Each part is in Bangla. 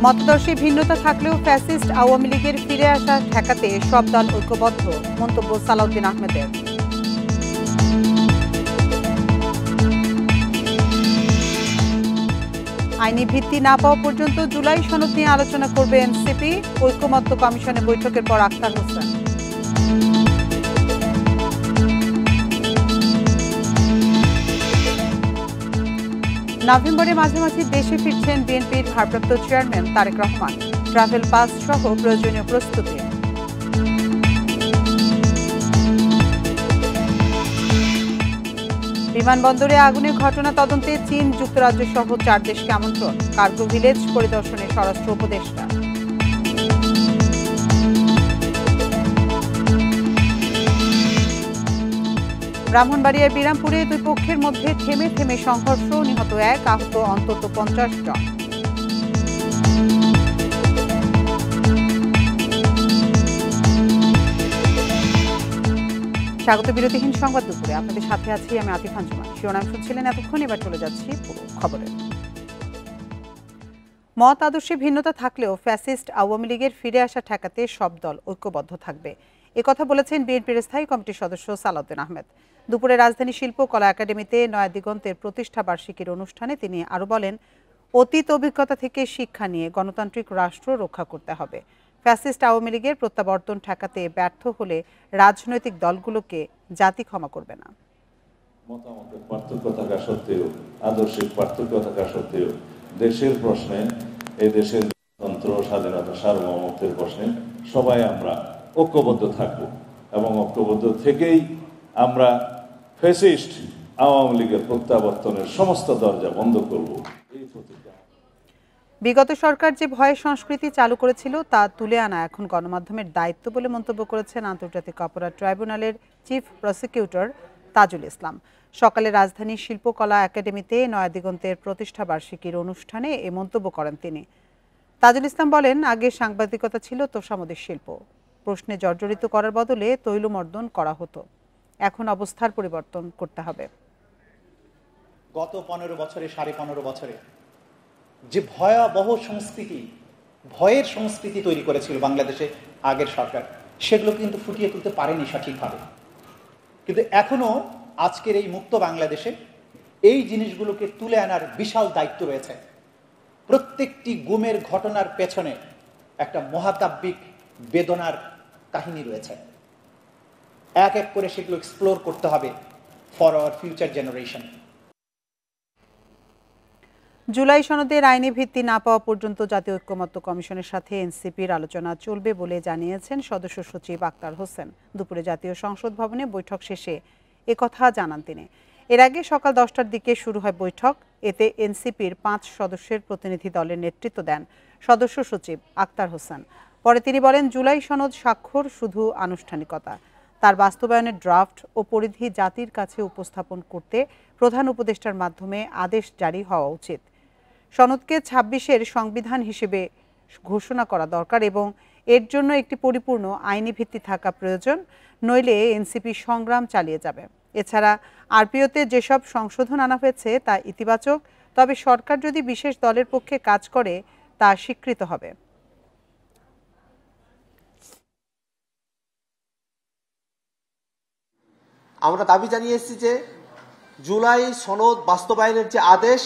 মতাদর্শে ভিন্নতা থাকলেও ফ্যাসিস্ট আওয়ামী লীগের ফিরে আসা ঠেকাতে সব দল ঐক্যবদ্ধ, মন্তব্য সালাউদ্দিন আহমেদের। আইনি ভিত্তি না পাওয়া পর্যন্ত জুলাই সনদ নিয়ে আলোচনা করবে এনসিপি, ঐকমত্য কমিশনে বৈঠকের পর আখতার হোসেন। নভেম্বরের মাঝামাঝি দেশে ফিরছেন বিএনপির ভারপ্রাপ্ত chairman Tarique Rahman, travel pass সহ প্রয়োজনীয় প্রস্তুতি। বিমানবন্দরে আগুনের ঘটনা তদন্তে চীন, যুক্তরাজ্য সহ 4 দেশকে আমন্ত্রণ, কার্গো ভিলেজ পরিদর্শনে স্বরাষ্ট্র উপদেষ্টা। ব্রাহ্মণবাড়িয়ার বিরামপুরে দুই পক্ষের মধ্যে থেমে থেমে সংঘর্ষ, নিহত 1, আহত অন্তত 50 জন। স্বাগত বিরতিহীন সংবাদ দুপুরে, আপনাদের সাথে আছি আমি আতিফ আঞ্জুমান। শিরোনাম শুনছিলেন এতক্ষণ, এবার চলে যাচ্ছি পুরো খবরে। মত আদর্শে ভিন্নতা থাকলেও ফ্যাসিস্ট আওয়ামী লীগের ফিরে আসা ঠেকাতে সব দল ঐক্যবদ্ধ থাকবে, একথা বলেছেন বিএনপির স্থায়ী কমিটির সদস্য সালাউদ্দিন আহমেদ। দুপুরে রাজধানী শিল্প কলা একাডেমিতে নয়া দিগন্তের প্রতিষ্ঠা বার্ষিকীর অনুষ্ঠানে তিনি আরও বলেন, অতীত অভিজ্ঞতা থেকে শিক্ষা নিয়ে গণতান্ত্রিক রাষ্ট্র রক্ষা করতে হবে। ফ্যাসিস্ট আওয়ামী লীগের প্রত্যাবর্তন ঠেকাতে ব্যর্থ হলে রাজনৈতিক দলগুলোকে জাতি ক্ষমা করবে না। মতামতের পার্থক্য থাকা সত্ত্বেও, আদর্শিক পার্থক্য থাকা সত্ত্বেও দেশের প্রশ্নে, এই দেশের গণতন্ত্র, স্বাধীনতা, সার্বভৌমত্বের প্রশ্নে সবাই আমরা ঐক্যবদ্ধ থাকব এবং ঐক্যবদ্ধ থেকেই আমরা ফ্যাসিস্ট আওয়ামী লীগের প্রত্যাবর্তনের সমস্ত দরজা বন্ধ করব। বিগত সরকার যে ভয়ের সংস্কৃতি চালু করেছিল তা তুলে আনা এখন গণমাধ্যমের দায়িত্ব বলে মন্তব্য করেছেন আন্তর্জাতিক অপরাধ ট্রাইব্যুনালের চিফ প্রসিকিউটর তাজুল ইসলাম। সকালে রাজধানীর শিল্পকলা একাডেমিতে নয়া দিগন্তের প্রতিষ্ঠা বার্ষিকীর অনুষ্ঠানে এ মন্তব্য করেন তিনি। তাজুল ইসলাম বলেন, আগে সাংবাদিকতা ছিল তোষামোদের শিল্প, প্রশ্নে জর্জরিত করার বদলে তৈলমর্দন করা হতো, এখন অবস্থার পরিবর্তন করতে হবে। গত 15 বছরে, 15.5 বছরে যে ভয়াবহ সংস্কৃতি, ভয়ের সংস্কৃতি তৈরি করেছিল বাংলাদেশে আগের সরকার, সেগুলো কিন্তু ফুটিয়ে তুলতে পারেনি সঠিকভাবে। কিন্তু এখনো আজকের এই মুক্ত বাংলাদেশে এই জিনিসগুলোকে তুলে আনার বিশাল দায়িত্ব রয়েছে। প্রত্যেকটি গুমের ঘটনার পেছনে একটা মহাকাব্যিক বেদনার কাহিনী রয়েছে। এক এক করে সেগুলো এক্সপ্লোর করতে হবে for our future generation. July সনদের আইনি ভিত্তি না পাওয়া পর্যন্ত জাতীয় ঐকমত্য কমিশনের সাথে এনসিপির আলোচনা চলবে বলে জানিয়েছেন সদস্য সচিব আখতার হোসেন। দুপুরে জাতীয় সংসদ ভবনে বৈঠক শেষে একথা জানান তিনি। এর আগে সকাল 10টার দিকে শুরু হয় বৈঠক। এতে এনসিপির 5 সদস্যের প্রতিনিধি দলের নেতৃত্ব দেন সদস্য সচিব আখতার হোসেন। পরে তিনি বলেন, জুলাই সনদ স্বাক্ষর শুধু আনুষ্ঠানিকতা, তার বাস্তবায়নের ড্রাফট ও পরিধি জাতির কাছে উপস্থাপন করতে প্রধান উপদেষ্টার মাধ্যমে আদেশ জারি হওয়া উচিত। সনদকে 26-এর সংবিধান হিসেবে ঘোষণা করা দরকার এবং এর জন্য একটি পরিপূর্ণ আইনি ভিত্তি থাকা প্রয়োজন, নইলে এনসিপি সংগ্রাম চালিয়ে যাবে। এছাড়া আরপিওতে যেসব সংশোধন আনা হয়েছে তা ইতিবাচক, তবে সরকার যদি বিশেষ দলের পক্ষে কাজ করে তা স্বীকৃত হবে। আমরা দাবি জানিয়েছি যে জুলাই সনদ বাস্তবায়নের যে আদেশ,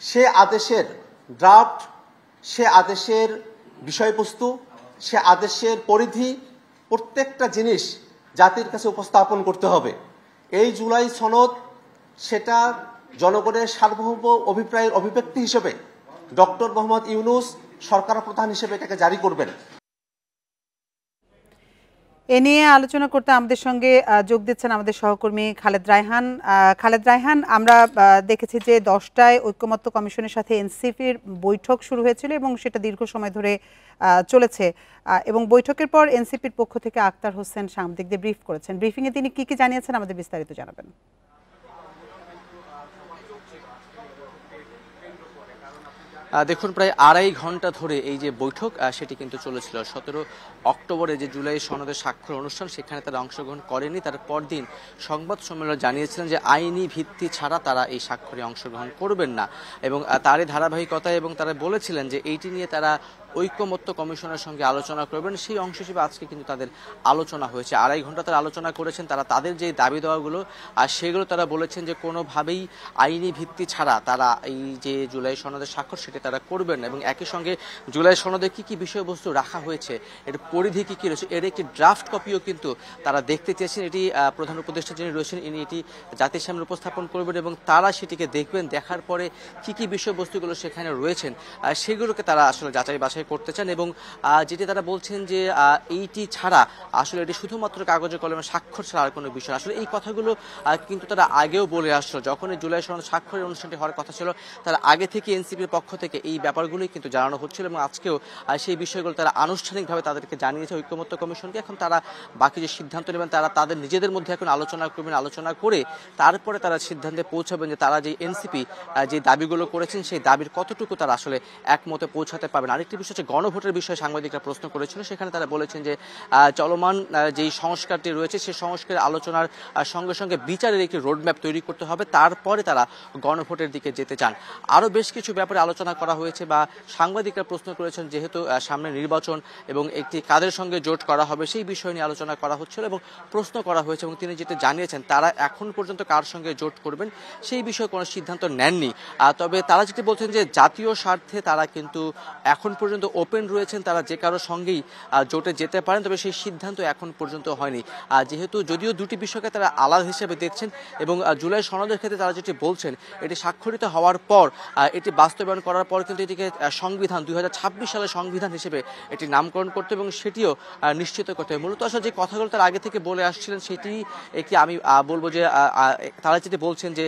সে আদেশের ড্রাফট, সে আদেশের বিষয়বস্তু, সে আদেশের পরিধি, প্রত্যেকটা জিনিস জাতির কাছে উপস্থাপন করতে হবে। এই জুলাই সনদ সেটা জনগণের সার্বভৌম অভিপ্রায়ের অভিব্যক্তি হিসেবে ডক্টর মোহাম্মদ ইউনূস সরকার প্রধান হিসেবে এটাকে জারি করবেন। এ নিয়ে আলোচনা করতে আমাদের সঙ্গে যোগ দিচ্ছেন আমাদের সহকর্মী খালেদ রায়হান। খালেদ রায়হান, আমরা দেখেছি যে 10টায় ঐকমত্য কমিশনের সাথে এনসিপির বৈঠক শুরু হয়েছিল এবং সেটা দীর্ঘ সময় ধরে চলেছে, এবং বৈঠকের পর এনসিপির পক্ষ থেকে আখতার হোসেন সাংবাদিকদের ব্রিফ করেছেন। ব্রিফিংয়ে তিনি কি কি জানিয়েছেন আমাদের বিস্তারিত জানাবেন। দেখুন, প্রায় 2.5 ঘন্টা ধরে এই যে বৈঠক সেটি কিন্তু চলেছিল। 17 অক্টোবরে যে জুলাই সনদের স্বাক্ষর অনুষ্ঠান, সেখানে তারা অংশগ্রহণ করেনি। তার পরদিন সংবাদ সম্মেলনে জানিয়েছিলেন যে আইনি ভিত্তি ছাড়া তারা এই স্বাক্ষরে অংশগ্রহণ করবেন না, এবং তারই ধারাবাহিকতায় এবং তারা বলেছিলেন যে এইটি নিয়ে তারা ঐকমত্য কমিশনের সঙ্গে আলোচনা করবেন। সেই অংশ হিসেবে আজকে কিন্তু তাদের আলোচনা হয়েছে। 2.5 ঘন্টা তারা আলোচনা করেছেন। তারা তাদের যে দাবি দেওয়াগুলো সেগুলো তারা বলেছেন যে কোনোভাবেই আইনি ভিত্তি ছাড়া তারা এই যে জুলাই সনদের স্বাক্ষর সেটি তারা করবেন না, এবং একই সঙ্গে জুলাই সনদে কি কি বিষয়বস্তু রাখা হয়েছে, এর পরিধি কি কি রয়েছে, এর একটি ড্রাফট কপিও কিন্তু তারা দেখতে চেয়েছেন। এটি প্রধান উপদেষ্টা যিনি রয়েছেন ইনি এটি জাতির সামনে উপস্থাপন করবেন, এবং তারা সেটিকে দেখবেন। দেখার পরে কি কি বিষয়বস্তুগুলো সেখানে রয়েছেন সেগুলোকে তারা আসলে যাচাই বাছাই করতে চান। এবং যেটি তারা বলছেন যে এইটি ছাড়া আসলে এটি শুধুমাত্র কাগজে কলমে স্বাক্ষর ছাড়া আর কোনো বিষয়। আসলে এই কথাগুলো কিন্তু তারা আগেও বলে আসলো। যখন এই জুলাই সনদ স্বাক্ষরের অনুষ্ঠানটি হওয়ার কথা ছিল, তারা আগে থেকে এনসিপির পক্ষ থেকে এই ব্যাপারগুলোই কিন্তু জানানো হচ্ছিল, এবং আজকেও সেই বিষয়গুলো তারা আনুষ্ঠানিকভাবে তাদেরকে জানিয়েছে ঐকমত্য কমিশনকে। এখন তারা বাকি যে সিদ্ধান্ত নেবেন তারা তাদের নিজেদের মধ্যে এখন আলোচনা করবেন। আলোচনা করে তারপরে তারা সিদ্ধান্তে পৌঁছাবেন যে তারা যে এনসিপি যে দাবিগুলো করেছেন সেই দাবির কতটুকু তারা আসলে একমতে পৌঁছাতে পারবেন। আরেকটি বিষয় হচ্ছে গণভোটের বিষয়ে সাংবাদিকরা প্রশ্ন করেছিল। সেখানে তারা বলেছেন যে চলমান যেই সংস্কারটি রয়েছে সেই সংস্কারের আলোচনার সঙ্গে সঙ্গে বিচারের একটি রোডম্যাপ তৈরি করতে হবে, তারপরে তারা গণভোটের দিকে যেতে চান। আরও বেশ কিছু ব্যাপারে আলোচনা করা হয়েছে বা সাংবাদিকরা প্রশ্ন করেছেন, যেহেতু সামনে নির্বাচন এবং একটি কাদের সঙ্গে জোট করা হবে সেই বিষয় নিয়ে আলোচনা করা হচ্ছিল এবং প্রশ্ন করা হয়েছে, এবং তিনি যেটা জানিয়েছেন তারা এখন পর্যন্ত কার সঙ্গে জোট করবেন সেই বিষয়ে কোনো সিদ্ধান্ত নেননি। তবে তারা যেটি বলছেন যে জাতীয় স্বার্থে তারা কিন্তু এখন পর্যন্ত ওপেন রয়েছেন, তারা যে কারো সঙ্গেই জোটে যেতে পারেন, তবে সেই সিদ্ধান্ত এখন পর্যন্ত হয়নি। যেহেতু যদিও দুটি বিষয়কে তারা আলাদা হিসেবে দেখছেন, এবং জুলাই সনদের ক্ষেত্রে তারা যেটি বলছেন এটি স্বাক্ষরিত হওয়ার পর এটি বাস্তবায়ন করার পর কিন্তু এটিকে সংবিধান 2026 সালের সংবিধান হিসেবে এটি নামকরণ করতে এবং সেটিও নিশ্চিত করতে হবে। মূলত আসলে যে কথাগুলো তারা আগে থেকে বলে আসছিলেন সেটি একটি আমি বলবো যে তারা যেটি বলছেন যে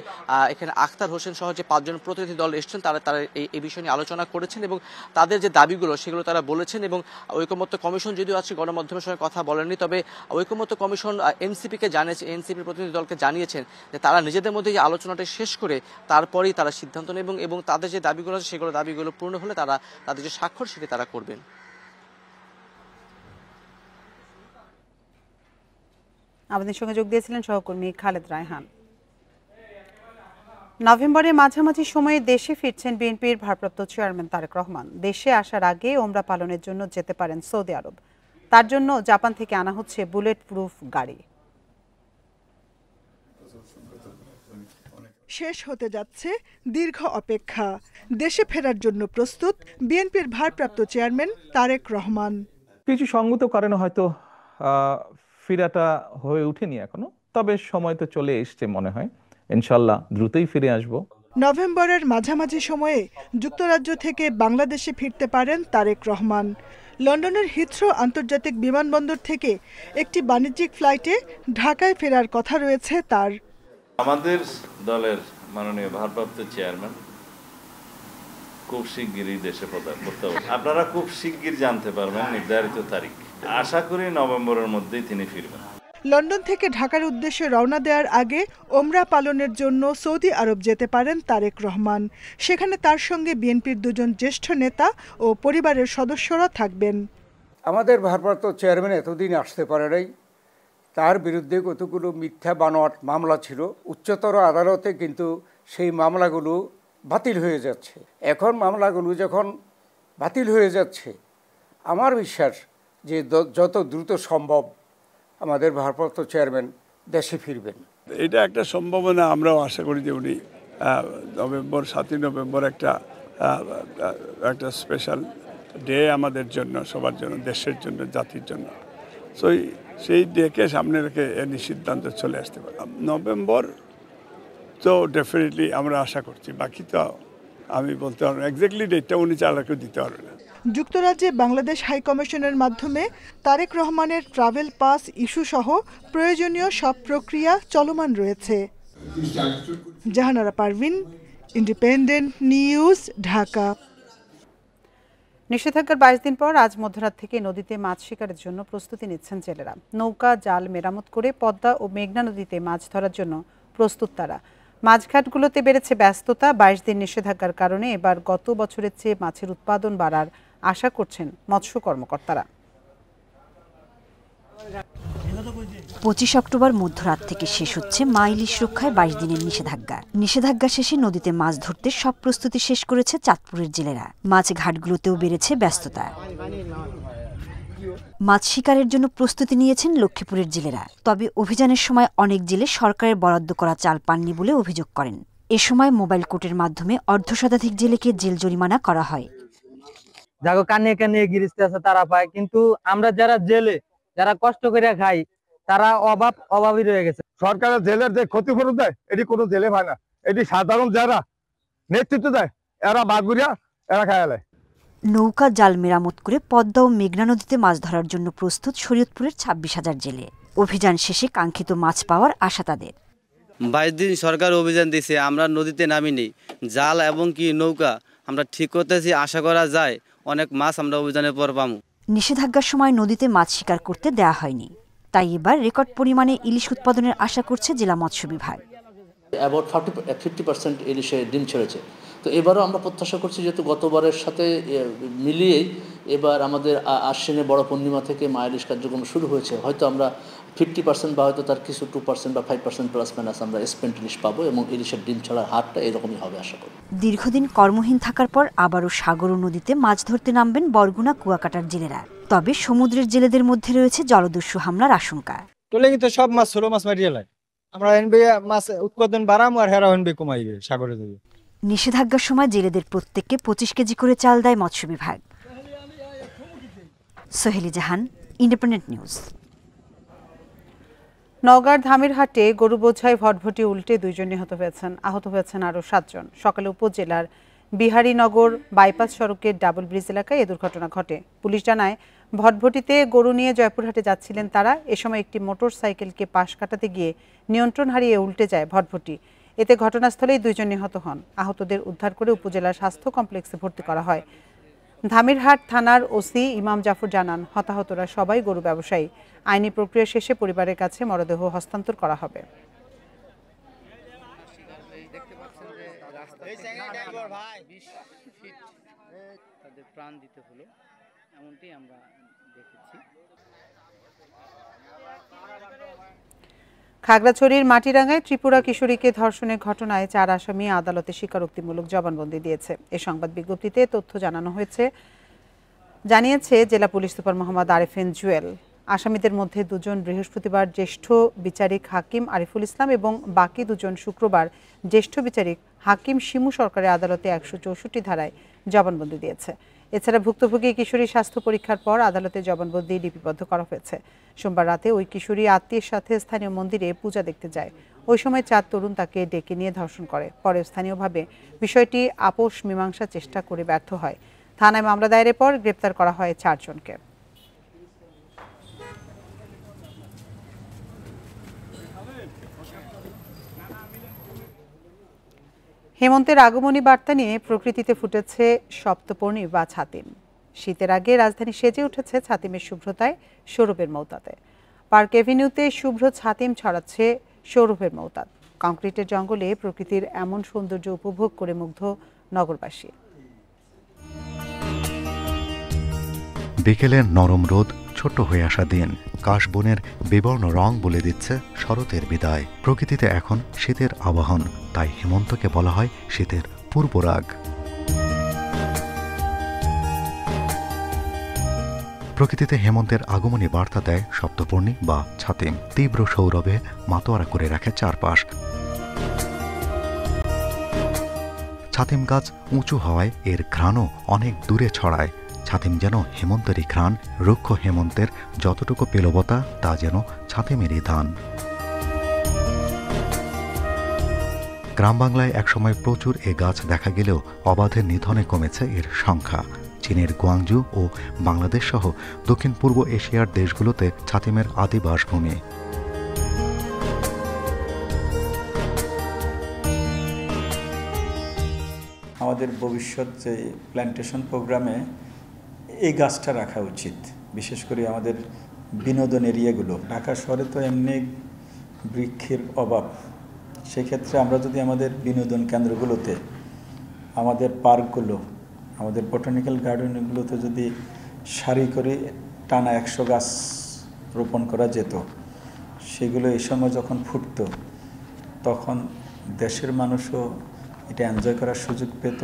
এখানে আখতার হোসেন সহ যে 5 জন প্রতিনিধি দল এসেছেন তারা এই বিষয় নিয়ে আলোচনা করেছেন এবং তাদের যে দাবিগুলো সেগুলো তারা বলেছেন। এবং ঐকমত্য কমিশন যদিও আজকে গণমাধ্যমের সঙ্গে কথা বলেননি, তবে ঐকমত্য কমিশন এনসিপিকে জানিয়েছে, এনসিপির প্রতিনিধি দলকে জানিয়েছেন যে তারা নিজেদের মধ্যে এই আলোচনাটা শেষ করে তারপরেই তারা সিদ্ধান্ত নেবেন, এবং তাদের যে দাবিগুলো আছে সেগুলো দাবিগুলো পূর্ণ হলে তারা তাদের যে স্বাক্ষর সেটি তারা করবেন। আমাদের সঙ্গে যোগ দিয়েছিলেন সহকর্মী খালেদ রায়হান। নভেম্বরের মাঝামাঝি সময়ে দেশে ফিরছেন বিএনপির ভারপ্রাপ্ত চেয়ারম্যান তারেক রহমান। দেশে আসার আগে ওমরা পালনের জন্য যেতে পারেন সৌদি আরব। তার জন্য জাপান থেকে আনা হচ্ছে বুলেট প্রুফ গাড়ি। শেষ হতে যাচ্ছে দীর্ঘ অপেক্ষা। দেশে ফেরার জন্য প্রস্তুত বিএনপির ভারপ্রাপ্ত চেয়ারম্যান তারেক রহমান। কিছু সঙ্গত কারণে হয়তো ফিরাটা হয়ে ওঠেনি এখনো, তবে সময় তো চলে এসছে মনে হয়। ইনশাল্লাহ দ্রুতই ফিরে আসব। নভেম্বরের মাঝামাঝি সময়ে যুক্তরাজ্য থেকে বাংলাদেশে ফিরতে পারেন তারেক রহমান। লন্ডনের হিথ্রো আন্তর্জাতিক বিমানবন্দর থেকে একটি বাণিজ্যিক ফ্লাইটে ঢাকায় ফেরার কথা রয়েছে তার। আমাদের দলের মাননীয় ভারপ্রাপ্ত চেয়ারম্যান খুব শিগগিরই দেশে পদার্পণ করতে হবে। আপনারা খুব শিগগির জানতে পারবেন নির্ধারিত তারিখ। আশা করি নভেম্বরের মধ্যেই তিনি ফিরবেন। লন্ডন থেকে ঢাকার উদ্দেশ্যে রওনা দেওয়ার আগে ওমরা পালনের জন্য সৌদি আরব যেতে পারেন তারেক রহমান। সেখানে তার সঙ্গে বিএনপির 2 জন জ্যেষ্ঠ নেতা ও পরিবারের সদস্যরা থাকবেন। আমাদের ভারপ্রাপ্ত চেয়ারম্যান এতদিন আসতে পারে নাই, তার বিরুদ্ধে কতগুলো মিথ্যা বানোয়াট মামলা ছিল। উচ্চতর আদালতে কিন্তু সেই মামলাগুলো বাতিল হয়ে যাচ্ছে। এখন মামলাগুলো যখন বাতিল হয়ে যাচ্ছে, আমার বিশ্বাস যে যত দ্রুত সম্ভব আমাদের ভারপ্রাপ্ত চেয়ারম্যান দেশে ফিরবেন। এটা একটা সম্ভাবনা, আমরাও আশা করি যে উনি নভেম্বর 7ই নভেম্বর একটা স্পেশাল ডে আমাদের জন্য, সবার জন্য, দেশের জন্য, জাতির জন্য। সো সেই ডেকে সামনে রেখে এনি সিদ্ধান্ত চলে আসতে পারে। নভেম্বর তো ডেফিনেটলি আমরা আশা করছি, বাকি তো আমি বলতে পারবো না, এক্স্যাক্টলি ডেটটা উনি চালাকে দিতে পারবে না। যুক্তরাজ্যে বাংলাদেশ হাইকমিশনের মাধ্যমে তারেক রহমানের ট্রাভেল পাস ইস্যু সহ প্রয়োজনীয় সব প্রক্রিয়া চলমান রয়েছে। Jahanara Parvin, Independent news, Dhaka. নিষেধাজ্ঞার 22 দিন পর আজ মধ্যরাত থেকে নদীতে মাছ শিকারের জন্য প্রস্তুতি নিচ্ছেন জেলেরা। নৌকা জাল মেরামত করে পদ্মা ও মেঘনা নদীতে মাছ ধরার জন্য প্রস্তুত তারা। মাছঘাটগুলোতে বেড়েছে ব্যস্ততা। 22 দিন নিষেধাজ্ঞার কারণে এবার গত বছরের চেয়ে মাছের উৎপাদন বাড়ার আশা করছেন মৎস্য কর্মকর্তারা। 25 অক্টোবর মধ্যরাত থেকে শেষ হচ্ছে মা ইলিশ রক্ষায় 22 দিনের নিষেধাজ্ঞা। নিষেধাজ্ঞা শেষে নদীতে মাছ ধরতে সব প্রস্তুতি শেষ করেছে চাঁদপুরের জেলেরা। মাছ ঘাটগুলোতেও বেড়েছে ব্যস্ততা। মাছ শিকারের জন্য প্রস্তুতি নিয়েছেন লক্ষ্মীপুরের জেলেরা। তবে অভিযানের সময় অনেক জেলে সরকারের বরাদ্দ করা চাল পাননি বলে অভিযোগ করেন। এ সময় মোবাইল কোর্টের মাধ্যমে অর্ধশতাধিক জেলেকে জেল জরিমানা করা হয়। যাগো কানে কানে গিরিস্তে আছে তারা পায়, কিন্তু আমরা যারা জেলে যারা কষ্ট করে খাই তারা অভাবী রয়ে গেছে। সরকারের জেলের যে ক্ষতিপূরণ দেয় এটি কোনো জেলে পায় না, এটি সাধারণ যারা নেতৃত্ব দেয় এরা বাগুরিয়া এরা খায়ালে। নৌকা জাল মেরামত করে পদ্মা ও মেঘনা নদীতে মাছ ধরার জন্য প্রস্তুত শরীয়তপুরের 26,000 জেলে। অভিযান শেষে কাঙ্ক্ষিত মাছ পাওয়ার আশা তাদের। 22 দিন সরকার অভিযান দিছে, আমরা নদীতে নামিনি। জাল এবং কি নৌকা আমরা ঠিক করতেছি, আশা করা যায় অনেক মাছ আমরা অভিযানের পর পাবো। নিষেধাজ্ঞার সময় নদীতে মাছ শিকার করতে দেয়া হয়নি, তাই এবার রেকর্ড পরিমাণে ইলিশ উৎপাদনের আশা করছে জেলা মৎস্য বিভাগ। অ্যাবাউট 50% ইলিশে ডিম ছেড়েছে। তো এবারও আমরা প্রত্যাশা করছি যেহেতু গতবারের সাথে মিলিয়েই এবার আমাদের আশ্বিনে বড় পূর্ণিমা থেকে মা ইলিশ কার্যক্রম শুরু হয়েছে। হয়তো আমরা 50% বা হয়তো তার কিছু 2% বা 5% প্লাস মাইনাস আমরা স্পেন্ট ইলিশ পাবো এবং ইলিশের ডিম ছাড়ার হারটা এরকমই হবে আশা করি। দীর্ঘদিন কর্মহীন থাকার পর আবারও সাগর ও নদীতে মাছ ধরতে নামবেন বরগুনা কুয়াকাটার জেলেরা। তবে সমুদ্রের জেলেদের মধ্যে রয়েছে জলদস্যু হামলার আশঙ্কা। তোলে কিন্তু সব মাছ ছোট মাছ মারিয়ে লাই, আমরা এনবে মাছ উৎপাদন বাড়াম আর হেরা এনবে কমাইবে সাগরে যাবে। নিষেধাজ্ঞার সময় জেলেদের প্রত্যেককে 25 কেজি করে চাল দেয় মৎস্য বিভাগ। সোহেলি জাহান, ইন্ডিপেন্ডেন্ট নিউজ। নওগাঁর ধামিরহাটে গরু বোঝাই ভটভটি উল্টে 2 জন নিহত হয়েছেন, আহত হয়েছেন আরও 7 জন। সকালে উপজেলার বিহারীনগর বাইপাস সড়কের ডাবল ব্রিজ এলাকায় এ দুর্ঘটনা ঘটে। পুলিশ জানায় ভটভটিতে গরু নিয়ে জয়পুরহাটে যাচ্ছিলেন তারা। এ সময় একটি মোটর সাইকেলকে পাশ কাটাতে গিয়ে নিয়ন্ত্রণ হারিয়ে উল্টে যায় ভটভটি। এতে ঘটনাস্থলেই 2 জন নিহত হন। আহতদের উদ্ধার করে উপজেলা স্বাস্থ্য কমপ্লেক্সে ভর্তি করা হয়। ধামিরহাট থানার ওসি ইমাম জাফর জানান, হতাহতরা সবাই গরু ব্যবসায়ী। আইনি প্রক্রিয়া শেষে পরিবারের কাছে মরদেহ হস্তান্তর করা হবে। প্রাণ দিতে হলো এমনটি আমরা দেখেছি। খাগড়াছড়ির মাটিরাঙ্গায় ত্রিপুরা কিশোরীকে ধর্ষণের ঘটনায় 4 আসামি আদালতে স্বীকারোক্তিমূলক জবানবন্দি দিয়েছে। এ সংবাদ বিজ্ঞপ্তিতে তথ্য জানিয়েছে জেলা পুলিশ সুপার মোহাম্মদ আরিফিন জুয়েল। আসামিদের মধ্যে 2 জন বৃহস্পতিবার জ্যেষ্ঠ বিচারিক হাকিম আরিফুল ইসলাম এবং বাকি 2 জন শুক্রবার জ্যেষ্ঠ বিচারিক হাকিম শিমু সরকারের আদালতে 164 ধারায় জবানবন্দি দিয়েছে। এছাড়া ভুক্তভোগী কিশোরী স্বাস্থ্য পরীক্ষার পর আদালতে জবানবন্দি লিপিবদ্ধ করা হয়েছে। সোমবার রাতে ওই কিশোরী আত্মীয়ের সাথে স্থানীয় মন্দিরে পূজা দেখতে যায়। ওই সময় 4 তরুণ তাকে ডেকে নিয়ে ধর্ষণ করে। পরে স্থানীয়ভাবে বিষয়টি আপোষ মীমাংসার চেষ্টা করে ব্যর্থ হয়। থানায় মামলা দায়েরের পর গ্রেপ্তার করা হয় 4 জনকে। হেমন্তের আগমনী বার্তা নিয়ে প্রকৃতিতে ফুটেছে সপ্তপর্ণী বা ছাতিম। শীতের আগে রাজধানী সেজে উঠেছে ছাতিমের শুভ্রতায়, সৌরভের মৌতাতে। পার্ক এভিনিউতে শুভ্র ছাতিম ছড়াচ্ছে সৌরভের মৌতাত। কংক্রিটের জঙ্গলে প্রকৃতির এমন সৌন্দর্য উপভোগ করে মুগ্ধ নগরবাসী। বিকেলের নরম রোদ, ছোট হয়ে আসা দিন, কাশবনের বিবর্ণ রং বলে দিচ্ছে শরতের বিদায়। প্রকৃতিতে এখন শীতের আবাহন, তাই হেমন্তকে বলা হয় শীতের পূর্বরাগ। প্রকৃতিতে হেমন্তের আগমনী বার্তা দেয় সপ্তপর্ণী বা ছাতিম। তীব্র সৌরভে মাতোয়ারা করে রাখে চারপাশ। ছাতিম গাছ উঁচু হওয়ায় এর ঘ্রাণও অনেক দূরে ছড়ায়। ছাতিম যেন হেমন্তেরই ঘ্রাণ, রুক্ষ হেমন্তের যতটুকু পেলবতা তা যেন ছাতিমেরই দান। গ্রাম বাংলায় একসময় প্রচুর এ গাছ দেখা গেলেও অবাধে নিধনে কমেছে এর সংখ্যা। চীনের গুয়াংজু ও বাংলাদেশ সহ দক্ষিণ পূর্ব এশিয়ার দেশগুলোতে ছাতিমের আদি বাসভূমি। আমাদের ভবিষ্যৎ যে প্ল্যান্টেশন প্রোগ্রামে এই গাছটা রাখা উচিত, বিশেষ করে আমাদের বিনোদন এরিয়াগুলো। ঢাকা শহরে তো এমনি বৃক্ষের অভাব, সেই ক্ষেত্রে আমরা যদি আমাদের বিনোদন কেন্দ্রগুলোতে, আমাদের পার্কগুলো, আমাদের বোটানিক্যাল গার্ডেনগুলোতে যদি সারি করে টানা 100 গাছ রোপণ করা যেত, সেগুলো এই সময় যখন ফুটত তখন দেশের মানুষও এটা এনজয় করার সুযোগ পেত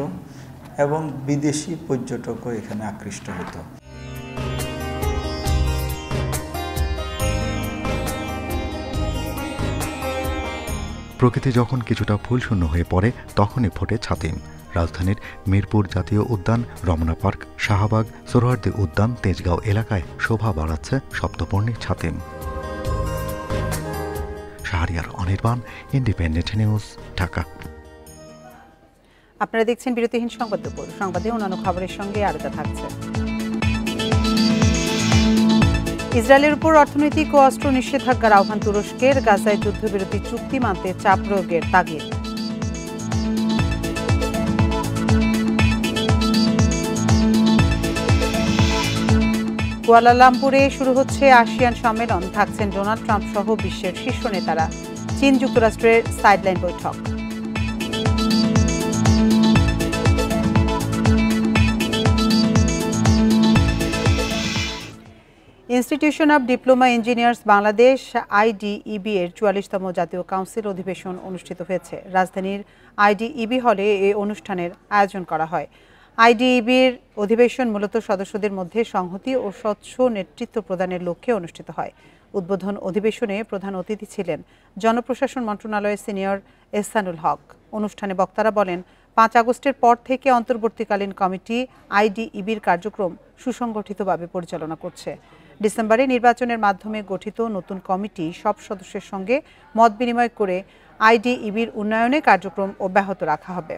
এবং বিদেশি পর্যটকও এখানে আকৃষ্ট হতো। প্রকৃতি যখন কিছুটা ফুলশূন্য হয়ে পড়ে তখনই ফোটে ছাতিম। রাজধানীর মিরপুর জাতীয় উদ্যান, রমনা পার্ক, শাহবাগ, সোহরাওয়ার্দী উদ্যান, তেজগাঁও এলাকায় শোভা বাড়াচ্ছে সপ্তবর্ণী ছাতিম। Shahriar Anirban, independent news, Dhaka. আপনারা দেখছেন বিরতিহীন সংবাদ দুপুর। সংবাদে অন্যান্য খবরের সঙ্গে আরোতা থাকছে। ইসরায়েলের উপর অর্থনৈতিক ও অস্ত্র নিষেধাজ্ঞার আহ্বান তুরস্কের। গাজায় যুদ্ধবিরতি চুক্তি মানতে চাপ প্রয়োগের তাগিদ। কুয়ালালামপুরে শুরু হচ্ছে আসিয়ান সম্মেলন। থাকছেন ডোনাল্ড ট্রাম্প সহ বিশ্বের শীর্ষ নেতারা। চীন যুক্তরাষ্ট্রের সাইডলাইন বৈঠক। Institution of diploma engineers Bangladesh IDEB এর 44তম জাতীয় কাউন্সিল অধিবেশন অনুষ্ঠিত হয়েছে। রাজধানীর আইডিইবি হলে এই অনুষ্ঠানের আয়োজন করা হয়। আইডিইবির অধিবেশন মূলত সদস্যদের মধ্যে সংহতি ও স্বচ্ছ নেতৃত্ব প্রদানের লক্ষ্যে অনুষ্ঠিত হয়। উদ্বোধন অধিবেশনে প্রধান অতিথি ছিলেন জনপ্রশাসন মন্ত্রণালয়ের সিনিয়র এহসানুল হক। অনুষ্ঠানে বক্তারা বলেন, 5 আগস্টের পর থেকে অন্তর্বর্তীকালীন কমিটি আইডিইবির কার্যক্রম সুসংগঠিতভাবে পরিচালনা করছে। ডিসেম্বরে নির্বাচনের মাধ্যমে গঠিত নতুন কমিটি সব সদস্যের সঙ্গে মত বিনিময় করে আইডিইবির উন্নয়নে কার্যক্রম অব্যাহত রাখা হবে।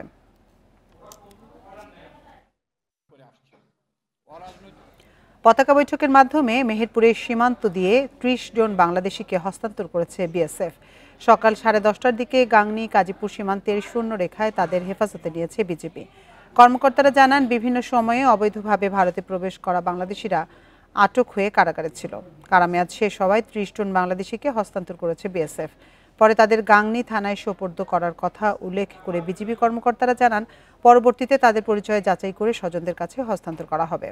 পতাকা বৈঠকের মাধ্যমে মেহেরপুরের সীমান্ত দিয়ে 30 জন বাংলাদেশিকে হস্তান্তর করেছে বিএসএফ। সকাল 10:30টার দিকে গাংনী কাজীপুর সীমান্তের শূন্য রেখায় তাদের হেফাজতে নিয়েছে বিজিবি। কর্মকর্তারা জানান, বিভিন্ন সময়ে অবৈধভাবে ভারতে প্রবেশ করা বাংলাদেশিরা আটক হয়ে কারাগারে ছিল। কারামেয়াদ শেষ হওয়ায় 30 জন বাংলাদেশিকে হস্তান্তর করেছে বিএসএফ। পরে তাদের গাংনী থানায় সোপর্দ করার কথা উল্লেখ করে বিজিবি কর্মকর্তারা জানান, পরবর্তীতে তাদের পরিচয় যাচাই করে স্বজনদের কাছে হস্তান্তর করা হবে।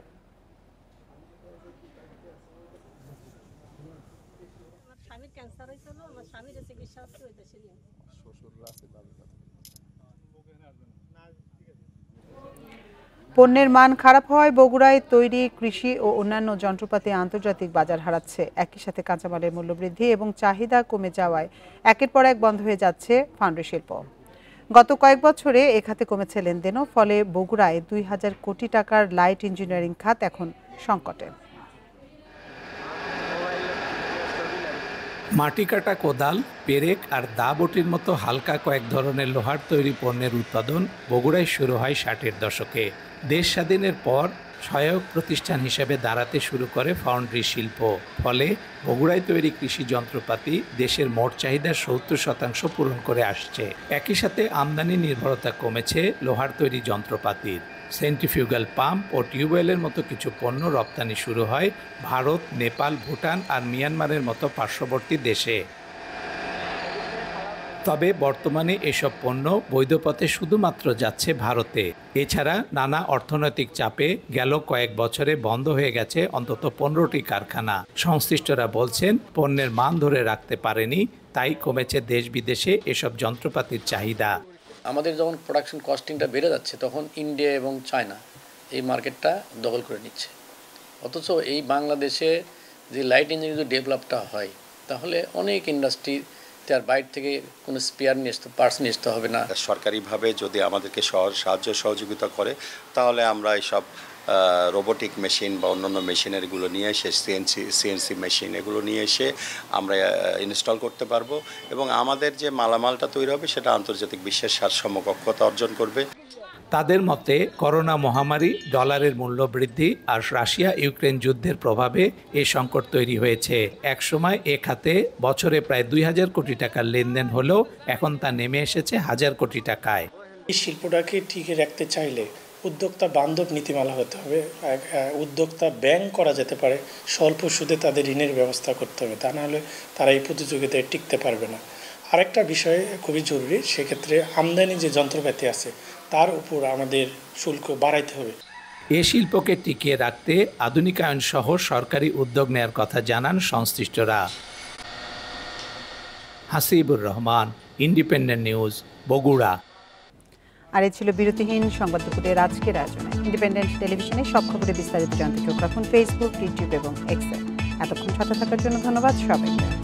পণ্যের মান খারাপ হওয়ায় বগুড়ায় তৈরি কৃষি ও অন্যান্য যন্ত্রপাতি আন্তর্জাতিক বাজার হারাচ্ছে। একই সাথে কাঁচামালের মূল্যবৃদ্ধি এবং চাহিদা কমে যাওয়ায় একের পর এক বন্ধ হয়ে যাচ্ছে ফাউন্ড্রি শিল্প। গত কয়েক বছরে এ খাতে কমেছে লেনদেনও। ফলে বগুড়ায় 2000 কোটি টাকার লাইট ইঞ্জিনিয়ারিং খাত এখন সংকটে। মাটি কাটা কোদাল, পেরেক আর দা বটির মতো হালকা কয়েক ধরনের লোহার তৈরি পণ্যের উৎপাদন বগুড়ায় শুরু হয় 60-এর দশকে। দেশ স্বাধীনের পর সহায়ক প্রতিষ্ঠান হিসেবে দাঁড়াতে শুরু করে ফাউন্ড্রি শিল্প। ফলে বগুড়ায় তৈরি কৃষি যন্ত্রপাতি দেশের মোট চাহিদার 70% পূরণ করে আসছে। একই সাথে আমদানি নির্ভরতা কমেছে লোহার তৈরি যন্ত্রপাতির। সেন্ট্রিফিউগাল পাম্প ও টিউবওয়েলের মতো কিছু পণ্য রপ্তানি শুরু হয় ভারত, নেপাল, ভুটান আর মিয়ানমারের মতো পার্শ্ববর্তী দেশে। তবে বর্তমানে এসব পণ্য বৈধ পথে শুধুমাত্র যাচ্ছে ভারতে। এছাড়া নানা অর্থনৈতিক চাপে গেল কয়েক বছরে বন্ধ হয়ে গেছে অন্তত 15টি কারখানা। সংশ্লিষ্টরা বলছেন, পণ্যের মান ধরে রাখতে পারেনি, তাই কমেছে দেশ বিদেশে এসব যন্ত্রপাতির চাহিদা। আমাদের যখন প্রোডাকশন কস্টিংটা বেড়ে যাচ্ছে, তখন ইন্ডিয়া এবং চায়না এই মার্কেটটা দখল করে নিচ্ছে। অথচ এই বাংলাদেশে যে লাইট ইঞ্জিন যদি ডেভেলপটা হয়, তাহলে অনেক ইন্ডাস্ট্রি তার বাইরে থেকে কোনো স্পেয়ার নিয়ে আসতে, পার্টস নিয়ে আসতে হবে না। সরকারিভাবে যদি আমাদেরকে সাহায্য সহযোগিতা করে, তাহলে আমরা এইসব রোবোটিক মেশিন বা অন্যান্য মেশিনারিগুলো নিয়ে এসে সিএনসি মেশিন এগুলো নিয়ে এসে আমরা ইনস্টল করতে পারবো এবং আমাদের যে মালামালটা তৈরি হবে সেটা আন্তর্জাতিক বিশ্বের সমকক্ষতা অর্জন করবে। তাদের মতে করোনা মহামারী, ডলারের মূল্য বৃদ্ধি আর রাশিয়া ইউক্রেন যুদ্ধের প্রভাবে এই সংকট তৈরি হয়েছে। একসময় এ খাতে বছরে প্রায় 2000 কোটি টাকার লেনদেন হলেও এখন তা নেমে এসেছে 1000 কোটি টাকায়। এই শিল্পটাকে টিকে রাখতে চাইলে উদ্যোক্তা বান্ধব নীতিমালা হতে হবে। উদ্যোক্তা ব্যাংক করা যেতে পারে, স্বল্প সুদে তাদের ঋণের ব্যবস্থা করতে হবে, তা নাহলে তারা এই প্রতিযোগিতায় টিকতে পারবে না। আরেকটা বিষয় খুবই জরুরি, সেক্ষেত্রে আমদানি যে যন্ত্রপাতি আছে তার উপর আমাদের শুল্ক বাড়াইতে হবে। এ শিল্পকে টিকিয়ে রাখতে আধুনিকায়ন সহ সরকারি উদ্যোগ নেয়ার কথা জানান সংশ্লিষ্টরা। Hasibur Rahman, independent news, Bogura. আর এই ছিল বিরতিহীন সংবাদ দুপুরের আজকের আয়োজনে। ইন্ডিপেন্ডেন্ট টেলিভিশনে সব খবরে বিস্তারিত জানতে চোখ রাখুন ফেসবুক, ইউটিউব এবং এক্সে। এতক্ষণ সাথে থাকার জন্য ধন্যবাদ সবাইকে।